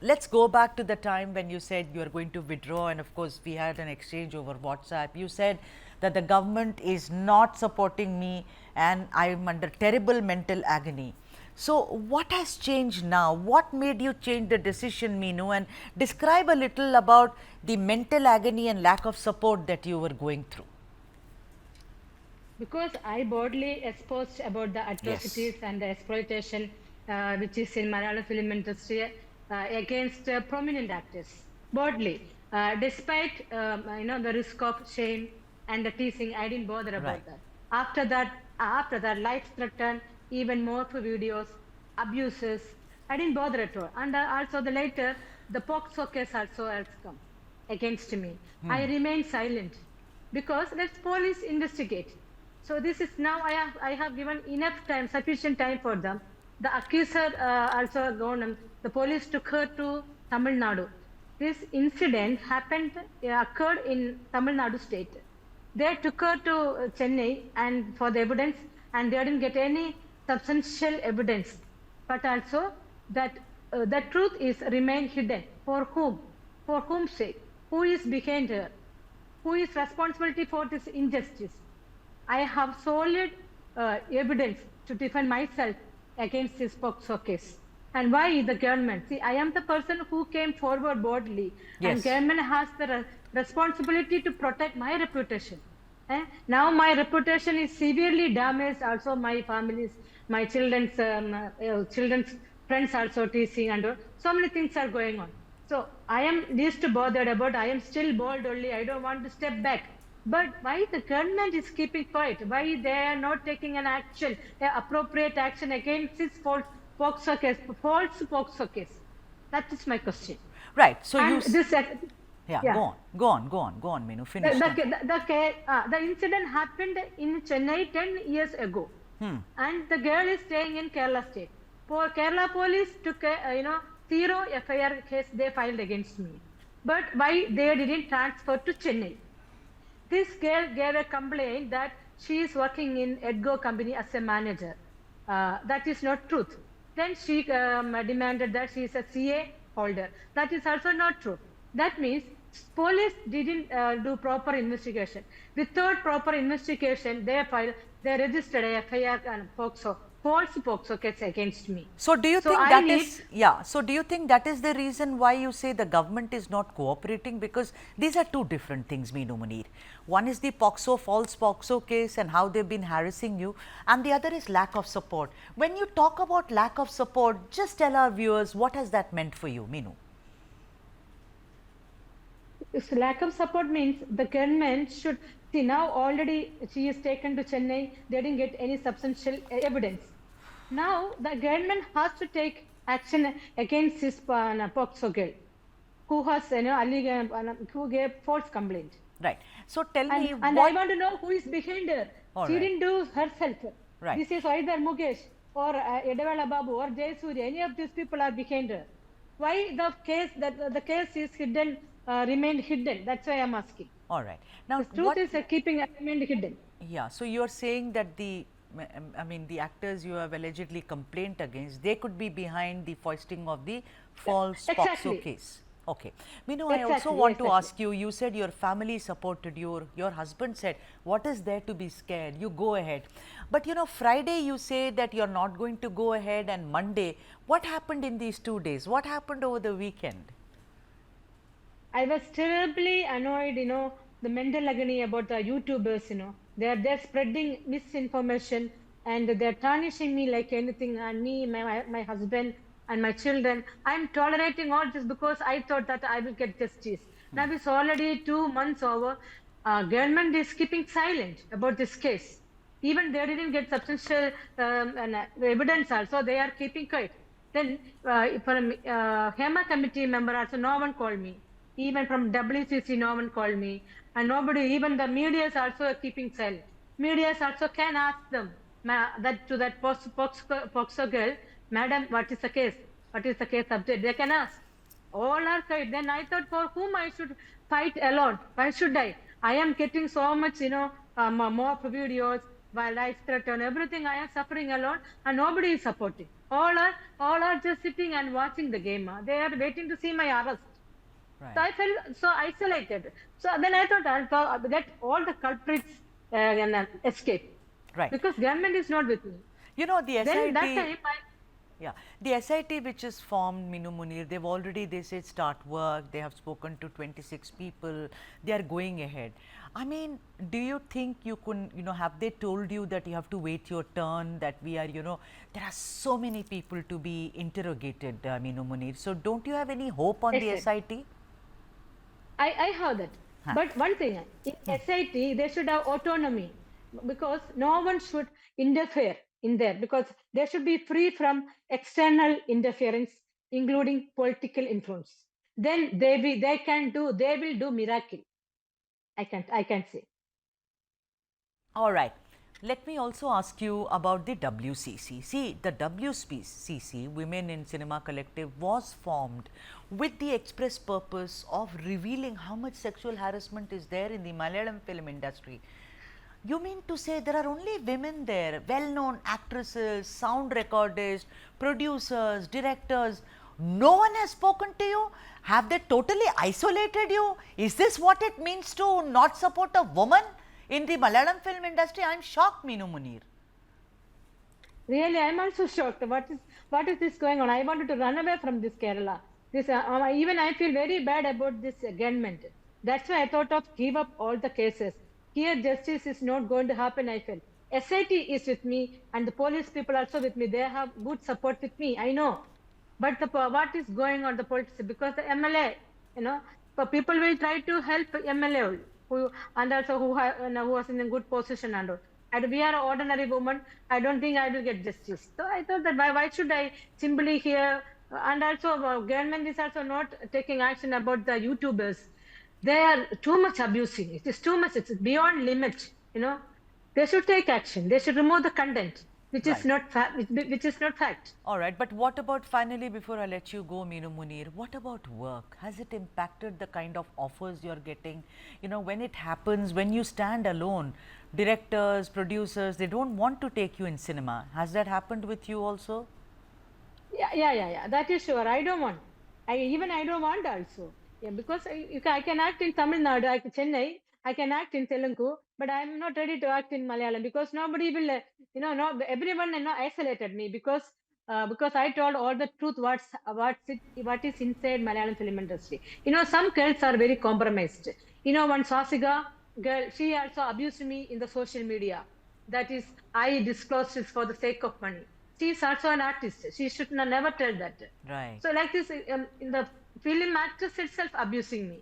let's go back to the time when you said you are going to withdraw, and of course we had an exchange over WhatsApp. You said that the government is not supporting me and I am under terrible mental agony. So, what has changed now? What made you change the decision, Meenu? And describe a little about the mental agony and lack of support that you were going through. Because I boldly exposed about the Yes. atrocities and the exploitation which is in Malayalam film industry against prominent actors. Boldly, despite the risk of shame and the teasing, I didn't bother Right. about that. After that, life threatened, even more for videos, abuses. I didn't bother at all. And also the later, the POXO case also has come against me. I remain silent because let police investigate. So this is now I have given enough time, sufficient time for them. The accuser also gone. The police took her to Tamil Nadu. This incident occurred in Tamil Nadu state. They took her to Chennai and for the evidence, and they didn't get any substantial evidence. But also that the truth is remain hidden. For whom? For whom's sake? Who is behind her? Who is responsibility for this injustice? I have solid evidence to defend myself against this POXO case. And why the government? See, I am the person who came forward boldly, and Yes. government has the responsibility to protect my reputation. Now my reputation is severely damaged. Also, my family's, my children's friends also teasing, and so many things are going on. So I am least bothered about. I am still bold only. I don't want to step back. But why the government is keeping quiet? Why they are not taking an action, appropriate action against this false POXO case? That is my question. Right. So, And this, yeah, yeah, go on, Meenu, finish. the incident happened in Chennai 10 years ago, and the girl is staying in Kerala state. Kerala police took a 0 FIR case they filed against me, but why they didn't transfer to Chennai? This girl gave a complaint that she is working in Edgo company as a manager. That is not truth. Then she demanded that she is a CA holder. That is also not true. That means police didn't do proper investigation. Without proper investigation, they registered a FIR and false POXO case against me. So, do you So think I that need is, yeah, so do you think that is the reason why you say the government is not cooperating? Because these are two different things, Meenu Munir. One is the false POXO case and how they've been harassing you, and the other is lack of support. When you talk about lack of support, just tell our viewers what has that meant for you, Meenu? lack of support means the government should see. Now already she is taken to Chennai, they didn't get any substantial evidence. Now the government has to take action against this POXO girl who has who gave false complaint. Right. So, tell me And I what. want to know who is behind her. All She right. didn't do herself. Right. This is either Mukesh or Edavala Babu or Jayasuri. Any of these people are behind her. Why the case is hidden, remained hidden? That's why I'm asking. All right. Now, The truth what. is keeping remained hidden. Yeah. So, you are saying that I mean, the actors you have allegedly complained against, they could be behind the foisting of the false POXO Exactly. case. Okay. Meenu, I also Exactly. want to Exactly. ask you, you said your family supported you, your husband said, what is there to be scared? You go ahead. But Friday you say that you're not going to go ahead, and Monday, what happened in these 2 days? What happened over the weekend? I was terribly annoyed, the mental agony about the YouTubers, they're spreading misinformation and they're tarnishing me like anything, and me, my husband and my children. I'm tolerating all this because I thought that I will get justice. Now it's already 2 months over. Government is keeping silent about this case. Even they didn't get substantial evidence also, they are keeping quiet. Then from HEMA committee member also, no one called me. Even from WCC, no one called me. And nobody, even the media is also keeping silent. Media also can ask them to that POXO girl, madam, what is the case? What is the case update? They can ask. All are quiet. Then I thought, for whom I should fight alone? Why should I? I am getting so much, more videos, while life threat and everything, I am suffering alone, and nobody is supporting. All are just sitting and watching the game. They are waiting to see my arrest. So Right. I felt so isolated. So then I thought let all the culprits escape Right. because government is not with me. You know, the Then that SIT, time yeah, the SIT which is formed, Minu Munir, they've already, they said start work, they have spoken to 26 people, they are going ahead. I mean, do you think you can, you know, have they told you that you have to wait your turn, that we are, you know, there are so many people to be interrogated, Minu Munir. So don't you have any hope on I the said SIT? I heard that. Huh. But one thing in SIT they should have autonomy because no one should interfere in there because they should be free from external interference, including political influence. Then they will do miracle. I can say. All right. Let me also ask you about the WCC. See, the WCC, Women in Cinema Collective, was formed with the express purpose of revealing how much sexual harassment is there in the Malayalam film industry. You mean to say there are only women there, well-known actresses, sound recordists, producers, directors. No one has spoken to you? Have they totally isolated you? Is this what it means to not support a woman in the Malayalam film industry? I am shocked, Meenu Munir. Really, I'm also shocked. What is this going on? I wanted to run away from this Kerala. This even I feel very bad about this government. That's why I thought of give up all the cases. Here, justice is not going to happen. I feel SIT is with me, and the police people also with me. They have good support with me. I know, but what is going on the politics because the MLA, so people will try to help MLA who and also who was in a good position and all. And we are ordinary women. I don't think I will get justice. So I thought that why should I simply hear? And also, government is also not taking action about the YouTubers. They are too much abusing. It is too much. It's beyond limit. They should take action. They should remove the content, which is Right. not which is not fact. All right, but what about finally, before I let you go, Meenu Munir, what about work? Has it impacted the kind of offers you're getting? You know, when it happens, when you stand alone, directors, producers, they don't want to take you in cinema. Has that happened with you also? Yeah. That is sure. I don't want. I don't want also. Yeah, because I can act in Tamil Nadu, Chennai. I can act in Telugu, but I'm not ready to act in Malayalam because nobody will. No, everyone isolated me because I told all the truth. What is inside Malayalam film industry. Some girls are very compromised. One Swasiga girl, she also abused me in the social media. That is, I disclosed this for the sake of money. She is also an artist. She should never tell that. Right. So like this, in the film actress itself abusing me.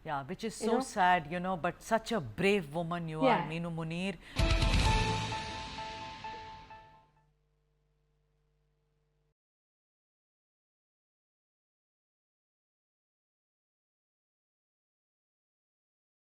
Yeah, which is You so know? sad, you know, but such a brave woman you are, Yeah. Meenu Munir.